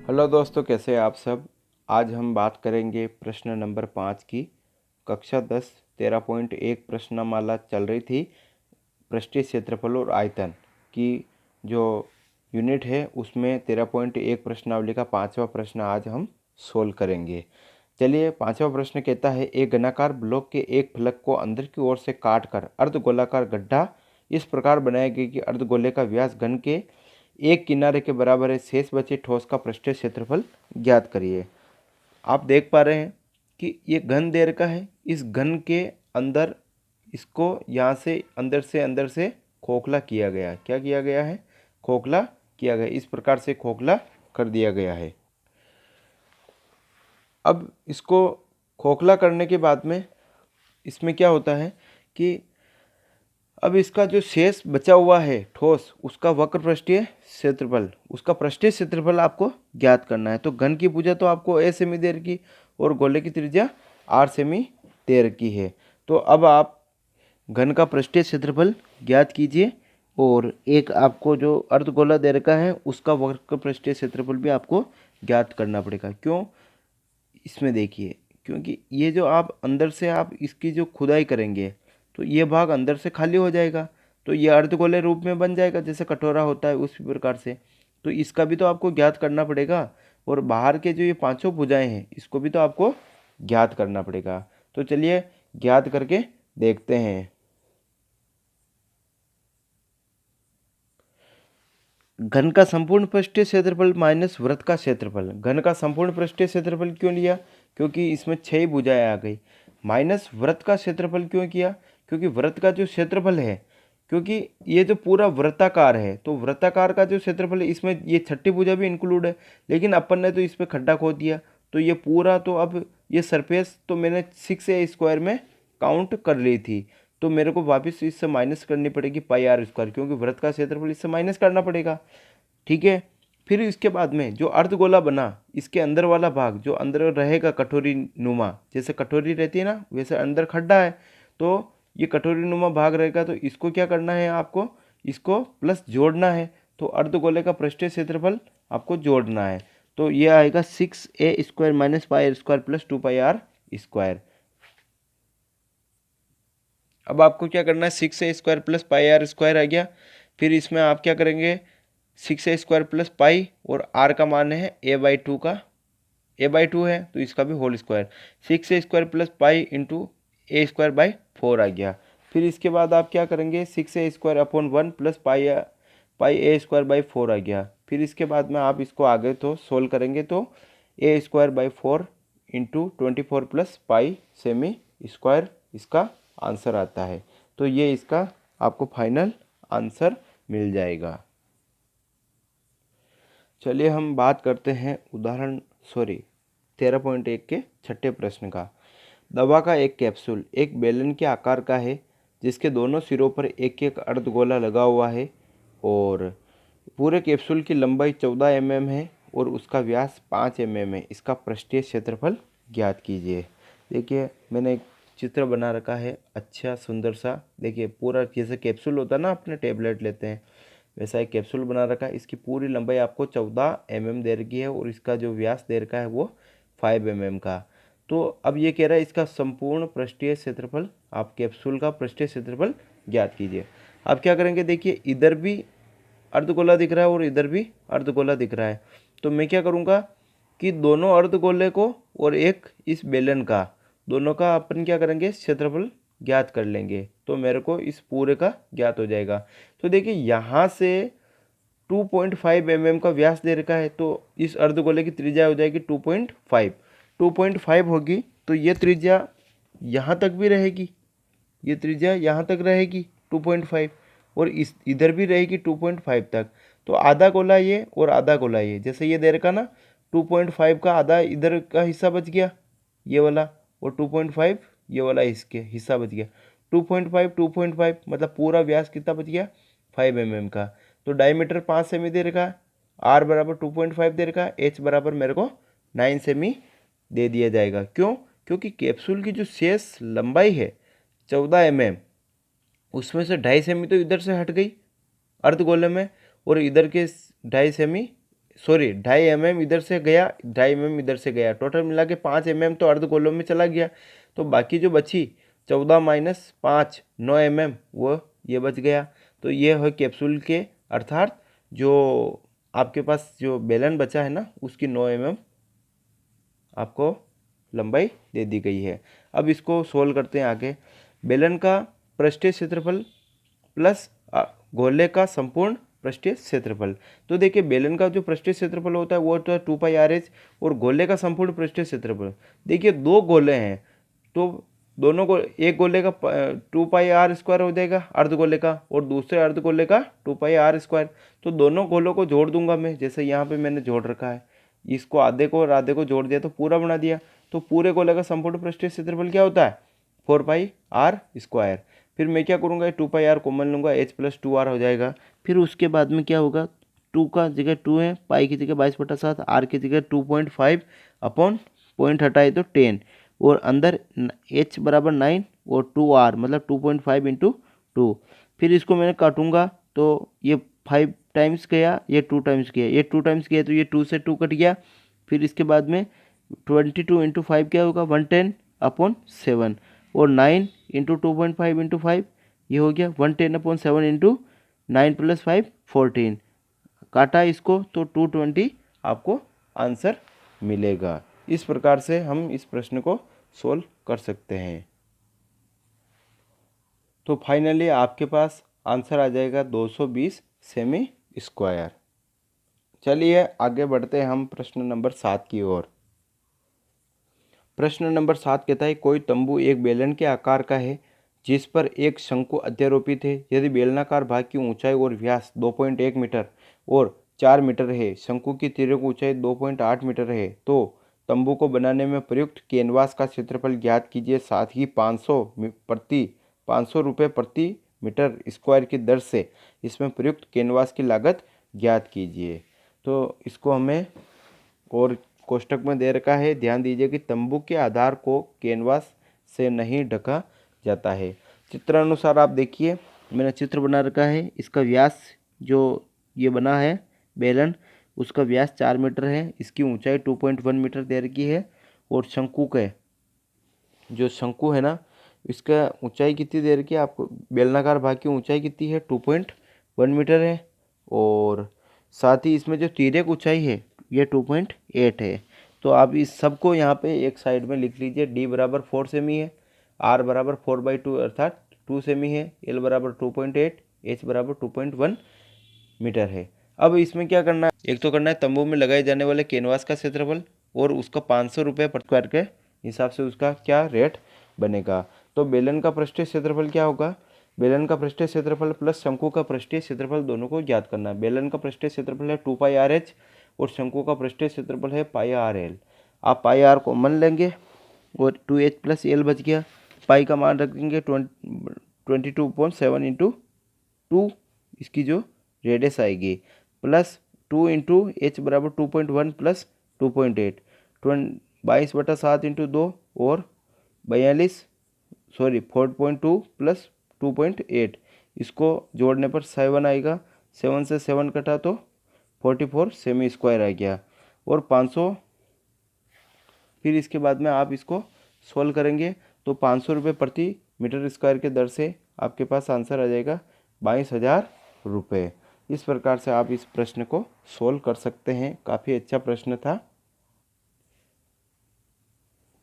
Hello दोस्तों, कैसे हैं आप सब। आज हम बात करेंगे प्रश्न नंबर 5 की। कक्षा 10 13.1 प्रश्नमाला चल रही थी। पृष्ठीय क्षेत्रफल और आयतन की जो यूनिट है उसमें 13.1 प्रश्नावली का 5वां प्रश्न आज हम सोल्व करेंगे। चलिए, 5वां प्रश्न कहता है, एक घनाकार ब्लॉक के एक फलक को अंदर की ओर से काटकर अर्धगोलाकार गड्ढा इस प्रकार बनाया गया कि अर्धगोले का व्यास घन के एक किनारे के बराबर है। शेष बचे ठोस का पृष्ठीय क्षेत्रफल ज्ञात करिए। आप देख पा रहे हैं कि ये घन दे रखा है। इस घन के अंदर इसको यहाँ से अंदर से खोखला किया गया। क्या किया गया है? खोखला किया गया। इस प्रकार से खोखला कर दिया गया है। अब इसको खोखला करने के बाद में इसमें क्या होता है कि अब इसका जो शेष बचा हुआ है ठोस, उसका वक्र पृष्ठीय क्षेत्रफल, उसका पृष्ठीय क्षेत्रफल आपको ज्ञात करना है। तो घन की भुजा तो आपको ए सेमी दे रखी और गोले की त्रिज्या आर सेमी दे रखी है। तो अब आप घन का पृष्ठीय क्षेत्रफल ज्ञात कीजिए और एक आपको जो अर्धगोला दे रखा है उसका वक्र पृष्ठीय क्षेत्रफल भी आपको ज्ञात करना पड़ेगा। क्यों? इसमें देखिए, क्योंकि ये जो आप अंदर से आप इसकी जो खुदाई करेंगे तो ये भाग अंदर से खाली हो जाएगा, तो ये अर्धगोले रूप में बन जाएगा जैसे कटोरा होता है उसी प्रकार से। तो इसका भी तो आपको ज्ञात करना पड़ेगा और बाहर के जो ये पांचों भुजाएं हैं इसको भी तो आपको ज्ञात करना पड़ेगा। तो चलिए ज्ञात करके देखते हैं। घन का संपूर्ण पृष्ठीय क्षेत्रफल माइनस वृत्त का क्षेत्रफल। घन का संपूर्ण पृष्ठीय क्षेत्रफल क्यों लिया? क्योंकि इसमें 6 भुजाएं आ गई। माइनस वृत्त का क्षेत्रफल क्यों किया? क्योंकि वृत्त का जो क्षेत्रफल है, क्योंकि ये जो पूरा वृत्ताकार है तो वृत्ताकार का जो क्षेत्रफल है इसमें ये छठी भुजा भी इंक्लूड है, लेकिन अपन ने तो इस पर खड्डा खोद दिया तो ये पूरा, तो अब ये सरफेस तो मैंने 6a² में काउंट कर ली थी, तो मेरे को वापस इससे माइनस करनी पड़ेगी πr², क्योंकि वृत्त का क्षेत्रफल इससे माइनस करना पड़ेगा। ठीक है। फिर इसके बाद में जो अर्धगोला बना, इसके अंदर वाला भाग जो अंदर रहेगा कटोरी नुमा, जैसे कटोरी रहती है ना वैसे अंदर खड्डा है, तो ये कटोरी नुमा भाग रहेगा। तो इसको क्या करना है आपको? इसको प्लस जोड़ना है। तो अर्धगोले का पृष्ठीय क्षेत्रफल आपको जोड़ना है। तो ये आएगा 6a² minus πr² plus 2πr²। अब आपको क्या करना है? 6a² प्लस πr² आ गया। फिर इसमें आप क्या करेंगे? 6a² प्लस पाई और r का मान है a/2 का, a/2 है तो इसका भी whole square. 6a² plus pi into a²/4 आ गया। फिर इसके बाद आप क्या करेंगे? 6a² अपॉन 1 प्लस πa²/4 आ गया। फिर इसके बाद में आप इसको आगे तो सोल्व करेंगे तो a²/4 into 24 plus pi semi square इसका आंसर आता है। तो ये इसका आपको फाइनल आंसर मिल जाएगा। चलिए हम बात करते हैं उदाहरण 13.1 के छठे प्रश्न का। दवा का एक कैप्सूल एक बेलन के आकार का है जिसके दोनों सिरों पर एक एक अर्धगोला लगा हुआ है और पूरे कैप्सूल की लंबाई 14 mm है और उसका व्यास 5 mm है। इसका पृष्ठीय क्षेत्रफल ज्ञात कीजिए। देखिए मैंने एक चित्र बना रखा है, अच्छा सुंदर सा। देखिए पूरा जैसे कैप्सूल होता है ना, अपने टेबलेट लेते हैं वैसा एक कैप्सूल बना रखा है। इसकी पूरी लंबाई आपको 14 mm दे रखी है और इसका जो व्यास दे रखा है वो 5 mm का। तो अब ये कह रहा है इसका संपूर्ण पृष्ठीय क्षेत्रफल, आप कैप्सूल का पृष्ठीय क्षेत्रफल ज्ञात कीजिए। आप क्या करेंगे? देखिए इधर भी अर्धगोला दिख रहा है और इधर भी अर्धगोला दिख रहा है, तो मैं क्या करूँगा कि दोनों अर्धगोले को और एक इस बेलन का, दोनों का अपन क्या करेंगे? क्षेत्रफल ज्ञात कर लेंगे तो मेरे को इस पूरे का ज्ञात हो जाएगा। तो देखिए यहाँ से 2.5 mm का व्यास दे रखा है तो इस अर्धगोले की त्रिज्या हो जाएगी 2.5 होगी। तो ये त्रिज्या यहाँ तक भी रहेगी, ये त्रिज्या यहाँ तक रहेगी 2.5 और इस इधर भी रहेगी 2.5 तक। तो आधा गोला ये और आधा गोला ये, जैसे ये दे रखा ना 2.5 का आधा इधर का हिस्सा बच गया ये वाला, और 2.5 ये वाला इसके हिस्सा बच गया। 2.5 मतलब पूरा व्यास कितना बच गया? 5 mm का। तो डायमीटर 5 सेमी दे रखा है, r बराबर 2.5 दे रखा है, h बराबर मेरे को 9 सेमी दे दिया जाएगा। क्यों? क्योंकि कैप्सूल की जो शेष लंबाई है 14 mm, उसमें से 2.5 सेमी तो इधर से हट गई अर्धगोले में और इधर के 2.5 सेमी सॉरी 2.5 mm इधर से गया, 2.5 mm इधर से गया, टोटल मिला के 5 mm तो अर्धगोलों में चला गया। तो बाकी जो बची 14 माइनस 5 9 mm वो ये बच गया। तो ये है कैप्सूल के, अर्थात जो आपके पास जो बेलन बचा है ना उसकी 9 mm आपको लंबाई दे दी गई है। अब इसको सोल्व करते हैं आगे। बेलन का पृष्ठीय क्षेत्रफल प्लस गोले का संपूर्ण पृष्ठीय क्षेत्रफल। तो देखिए बेलन का जो पृष्ठीय क्षेत्रफल होता है वो होता है 2πr/h और गोले का संपूर्ण पृष्ठीय क्षेत्रफल, देखिए दो गोले हैं तो दोनों को, एक गोले का 2πr² हो जाएगा अर्धगोले का, और दूसरे अर्धगोले का 2πr²। तो दोनों गोलों को जोड़ दूंगा मैं, जैसे यहाँ पे मैंने जोड़ रखा है, इसको आधे को और आधे को जोड़ दिया तो पूरा बना दिया। तो पूरे गोले का संपूर्ण पृष्ठीय क्षेत्रफल क्या होता है 4πr²। फिर मैं क्या करूँगा 2πr कॉमन लूँगा, h + 2r हो जाएगा। फिर उसके बाद में क्या होगा, 2 का जगह 2 है, पाई की जगह 22/7, r की जगह 2.5 अपॉन पॉइंट हटाए तो 10, और अंदर h बराबर 9 और 2r मतलब 2.5 × 2। फिर इसको मैंने काटूंगा तो ये 5 टाइम्स गया, ये 2 टाइम्स गया, ये 2 टाइम्स गया तो ये 2 से 2 कट गया। फिर इसके बाद में 22 × 5 क्या होगा 110/7, और 9 × 2.5 × 5 ये हो गया 110/7 × 9 + 5 14, काटा इसको तो 220 आपको आंसर मिलेगा। इस प्रकार से हम इस प्रश्न को सोल्व कर सकते हैं। तो फाइनली आपके पास आंसर आ जाएगा 220 सेमी स्क्वायर। चलिए आगे बढ़ते हैं हम प्रश्न नंबर 7 की ओर। प्रश्न नंबर 7 कहता है कोई तंबू एक बेलन के आकार का है जिस पर एक शंकु अध्यारोपित है। यदि बेलनाकार भाग की ऊंचाई और व्यास 2.1 मीटर और 4 मीटर है, शंकु की तिर्यक ऊंचाई 2.8 मीटर है, तो तंबू को बनाने में प्रयुक्त कैनवास का क्षेत्रफल ज्ञात कीजिए। साथ ही 500 रुपये प्रति मीटर स्क्वायर की दर से इसमें प्रयुक्त कैनवास की लागत ज्ञात कीजिए। तो इसको हमें और कोष्टक में दे रखा है। ध्यान दीजिए कि तंबू के आधार को कैनवास से नहीं ढका जाता है। चित्रानुसार आप देखिए मैंने चित्र बना रखा है। इसका व्यास जो ये बना है बेलन, उसका व्यास 4 मीटर है, इसकी ऊंचाई 2.1 मीटर दे रखी है, और शंकु के जो शंकु है ना इसका ऊंचाई कितनी दे रखी है आपको, बेलनाकार भाग की ऊंचाई कितनी है 2.1 मीटर है, और साथ ही इसमें जो तिर्यक ऊंचाई है ये 2.8 है। तो आप इस सब को यहाँ पे एक साइड में लिख लीजिए। d बराबर 4 सेमी है, r बराबर 4/2 अर्थात 2 सेमी है, l बराबर 2.8, h बराबर 2.1 मीटर है। अब इसमें क्या करना है, एक तो करना है तंबू में लगाए जाने वाले कैनवास का क्षेत्रफल और उसका 500 रुपये पर स्क्वायर के हिसाब से उसका क्या रेट बनेगा। तो बेलन का पृष्ठीय क्षेत्रफल क्या होगा, बेलन का पृष्ठीय क्षेत्रफल प्लस शंकु का पृष्ठीय क्षेत्रफल दोनों को ज्ञात करना है। बेलन का पृष्ठीय क्षेत्रफल है 2πr/h और शंकु का पृष्ठीय क्षेत्रफल है πr/l। आप πr कॉमन लेंगे और 2h + l बच गया। पाई का मान रख देंगे 22.7 × 2, इसकी जो रेडियस आएगी, प्लस 2 × h बराबर 2.1 + 2.8, 22/7 × 2 और 4.2 + 2.8, इसको जोड़ने पर 7 आएगा। 7 से 7 कटा तो 44 सेमी स्क्वायर आ गया, और 500। फिर इसके बाद में आप इसको सोल्व करेंगे तो 500 रुपये प्रति मीटर स्क्वायर के दर से आपके पास आंसर आ जाएगा 22,000 रुपये। इस प्रकार से आप इस प्रश्न को सोल्व कर सकते हैं। काफ़ी अच्छा प्रश्न था।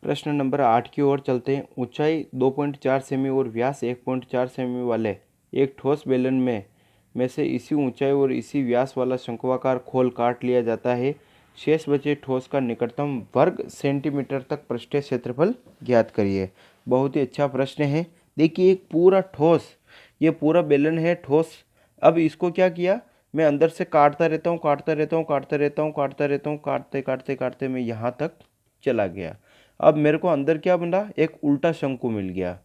प्रश्न नंबर 8 की ओर चलते हैं। ऊंचाई 2.4 सेमी और व्यास 1.4 सेमी वाले एक ठोस बेलन में से इसी ऊंचाई और इसी व्यास वाला शंक्वाकार खोल काट लिया जाता है। शेष बचे ठोस का निकटतम वर्ग सेंटीमीटर तक पृष्ठीय क्षेत्रफल ज्ञात करिए। बहुत ही अच्छा प्रश्न है। देखिए एक पूरा ठोस, ये पूरा बेलन है ठोस। अब इसको क्या किया, मैं अंदर से काटता रहता हूँ, काटते मैं यहाँ तक चला गया। अब मेरे को अंदर क्या बना, एक उल्टा शंकु मिल गया।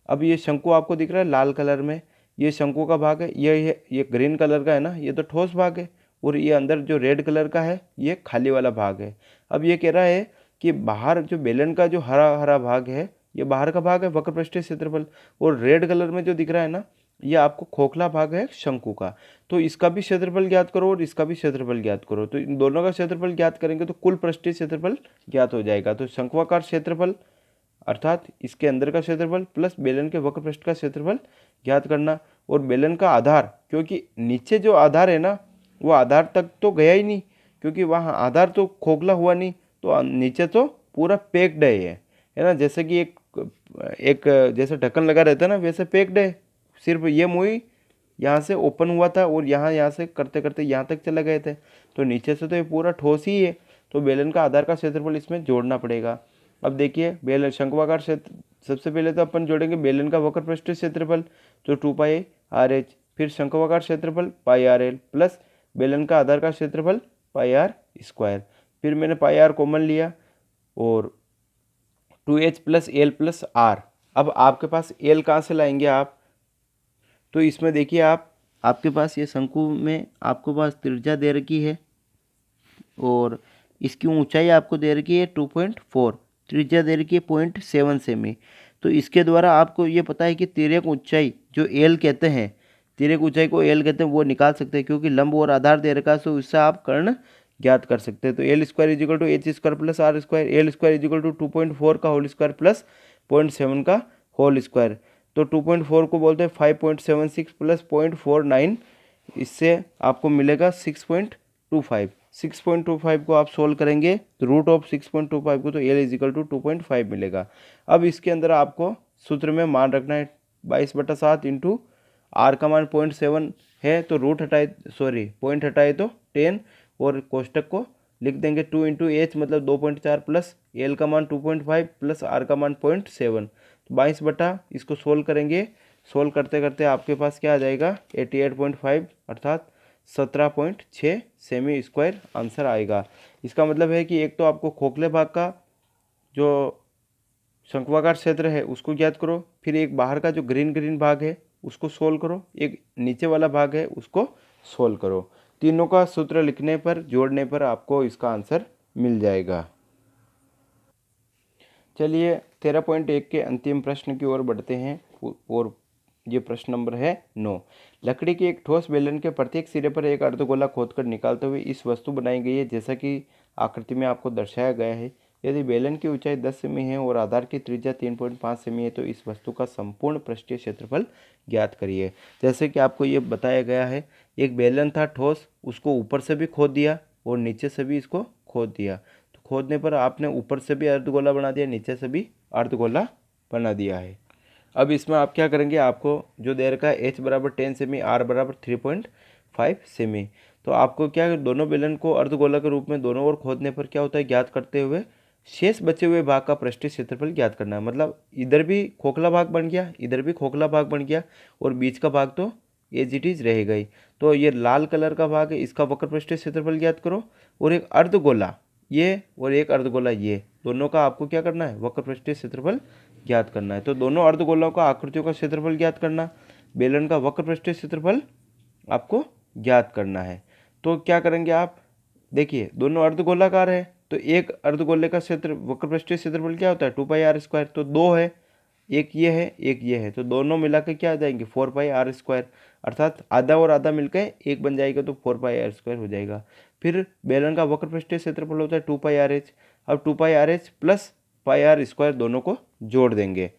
अब ये शंकु आपको दिख रहा है लाल कलर में, ये शंकु का भाग है, ये ग्रीन कलर का है ना, ये तो ठोस भाग है, और ये अंदर जो रेड कलर का है ये खाली वाला भाग है। अब ये कह रहा है कि बाहर जो बेलन का जो हरा हरा भाग है ये बाहर का भाग है वक्र पृष्ठीय क्षेत्रफल, और रेड कलर में जो दिख रहा है ना ये आपको खोखला भाग है शंकु का। तो इसका भी क्षेत्रफल ज्ञात करो और इसका भी क्षेत्रफल ज्ञात करो। तो इन दोनों का क्षेत्रफल ज्ञात करेंगे तो कुल पृष्ठीय क्षेत्रफल ज्ञात हो जाएगा। तो शंक्वाकार क्षेत्रफल अर्थात इसके अंदर का क्षेत्रफल प्लस बेलन के वक्र पृष्ठ का क्षेत्रफल ज्ञात करना। और बेलन का आधार, क्योंकि नीचे जो आधार है ना वो आधार तक तो गया ही नहीं, क्योंकि वहाँ आधार तो खोखला हुआ नहीं, तो नीचे तो पूरा पैक्ड है ना। जैसे कि एक जैसे ढक्कन लगा रहता है ना, वैसे पैक्ड है। सिर्फ ये मुई यहाँ से ओपन हुआ था और यहाँ से करते करते यहाँ तक चले गए थे। तो नीचे से तो ये पूरा ठोस ही है। तो बेलन का आधार का क्षेत्रफल इसमें जोड़ना पड़ेगा। अब देखिए बेलन शंक्वाकार क्षेत्र, सबसे पहले तो अपन जोड़ेंगे बेलन का वक्र पृष्ठीय क्षेत्रफल जो 2πr/h, फिर शंक्वाकार क्षेत्रफल πr/l प्लस बेलन का आधार का क्षेत्रफल πr²। फिर मैंने πr कॉमन लिया और 2h + l + r। अब आपके पास l कहाँ से लाएंगे आप? तो इसमें देखिए आपके पास ये शंकु में आपके पास त्रिज्या दे रखी है और इसकी ऊंचाई आपको दे रखी है 2.4, त्रिज्या दे रखी है 0.7 सेमी। तो इसके द्वारा आपको ये पता है कि तिर्यक ऊंचाई जो एल कहते हैं, तिर्यक ऊंचाई को एल कहते हैं, वो निकाल सकते हैं क्योंकि लंब और आधार दे रखा है। तो इससे आप कर्ण ज्ञात कर सकते हैं। तो l² = h² + r², l² = 2.4 का होल स्क्वायर प्लस 0.7 का होल स्क्वायर। तो 2.4 को बोलते हैं 5.76 + 0.49, इससे आपको मिलेगा 6.25। 6.25 को आप सोल्व करेंगे तो √6.25 को तो l = 2.5 मिलेगा। अब इसके अंदर आपको सूत्र में मान रखना है 22/7 इंटू r का मान 0.7 है तो पॉइंट हटाए तो 10 और कोष्टक को लिख देंगे 2 × h मतलब 2.4 प्लस l का मान 2.5 प्लस r का मान 0.7। तो 22 इसको सोल्व करेंगे। सोल्व करते करते आपके पास क्या आ जाएगा 88.5 अर्थात 17.6 सेमी स्क्वायर आंसर आएगा। इसका मतलब है कि एक तो आपको खोखले भाग का जो शंक्वाकार क्षेत्र है उसको ज्ञात करो, फिर एक बाहर का जो ग्रीन भाग है उसको सोल्व करो, एक नीचे वाला भाग है उसको सोल्व करो। तीनों का सूत्र लिखने पर जोड़ने पर आपको इसका आंसर मिल जाएगा। चलिए 13.1 के अंतिम प्रश्न की ओर बढ़ते हैं और ये प्रश्न नंबर है 9। लकड़ी के एक ठोस बेलन के प्रत्येक सिरे पर एक अर्धगोला खोदकर निकालते हुए इस वस्तु बनाई गई है जैसा कि आकृति में आपको दर्शाया गया है। यदि बेलन की ऊंचाई 10 सेमी है और आधार की त्रिज्या 3.5 सेमी है तो इस वस्तु का संपूर्ण पृष्ठीय क्षेत्रफल ज्ञात करिए। जैसे कि आपको ये बताया गया है, एक बेलन था ठोस, उसको ऊपर से भी खोद दिया और नीचे से भी इसको खोद दिया। तो खोदने पर आपने ऊपर से भी अर्धगोला बना दिया, नीचे से भी अर्धगोला बना दिया है। अब इसमें आप क्या करेंगे, आपको जो दे रखा है h = 10 सेमी, r = 3.5 सेमी। तो आपको क्या दोनों बेलन को अर्धगोला के रूप में दोनों ओर खोदने पर क्या होता है, ज्ञात करते हुए शेष बचे हुए भाग का पृष्ठीय क्षेत्रफल ज्ञात करना है। मतलब इधर भी खोखला भाग बन गया, इधर भी खोखला भाग बन गया और बीच का भाग तो एज इट इज रहेगा ही। तो ये लाल कलर का भाग है, इसका वक्र पृष्ठीय क्षेत्रफल ज्ञात करो। और एक अर्धगोला ये और एक अर्धगोला ये, दोनों का आपको क्या करना है, वक्र पृष्ठीय क्षेत्रफल ज्ञात करना है। तो दोनों अर्धगोलों का आकृतियों का क्षेत्रफल ज्ञात करना, बेलन का वक्र पृष्ठीय क्षेत्रफल आपको ज्ञात करना है। तो क्या करेंगे आप, देखिए दोनों अर्धगोलाकार है तो एक अर्धगोले का क्षेत्र वक्र पृष्ठीय क्षेत्रफल क्या होता है 2πr²। तो दो है, एक ये है एक ये है, तो दोनों मिलाकर क्या आ जाएंगे 4πr², अर्थात आधा और आधा मिलकर एक बन जाएगा तो 4πr² हो जाएगा। फिर बेलन का वक्र पृष्ठीय क्षेत्रफल होता है 2πrh। अब 2πrh प्लस πr² दोनों को जोड़ देंगे,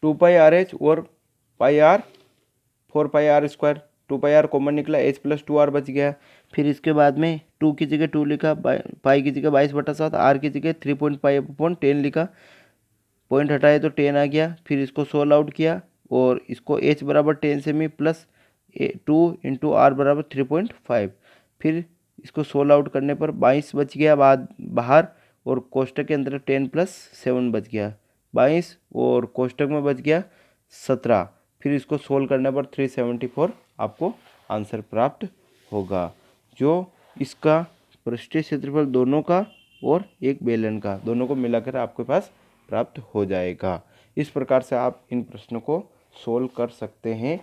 2πrh और πr 4πr², 2πr कॉमन निकला, h + 2r बच गया। फिर इसके बाद में 2 की जगह 2 लिखा, पाई की जगह 22/7, r की जगह 3.5/10 लिखा, पॉइंट हटाए तो 10 आ गया। फिर इसको सोल्व आउट किया और इसको h = 10 सेमी प्लस 2 × r = 3.5। फिर इसको सोल्व आउट करने पर 22 बच गया बाहर और कोष्टक के अंदर 10 + 7 बच गया 22 और कोष्टक में बच गया 17। फिर इसको सोल्व करने पर 374 आपको आंसर प्राप्त होगा, जो इसका पृष्ठीय क्षेत्रफल दोनों का और एक बेलन का दोनों को मिलाकर आपके पास प्राप्त हो जाएगा। इस प्रकार से आप इन प्रश्नों को सोल्व कर सकते हैं।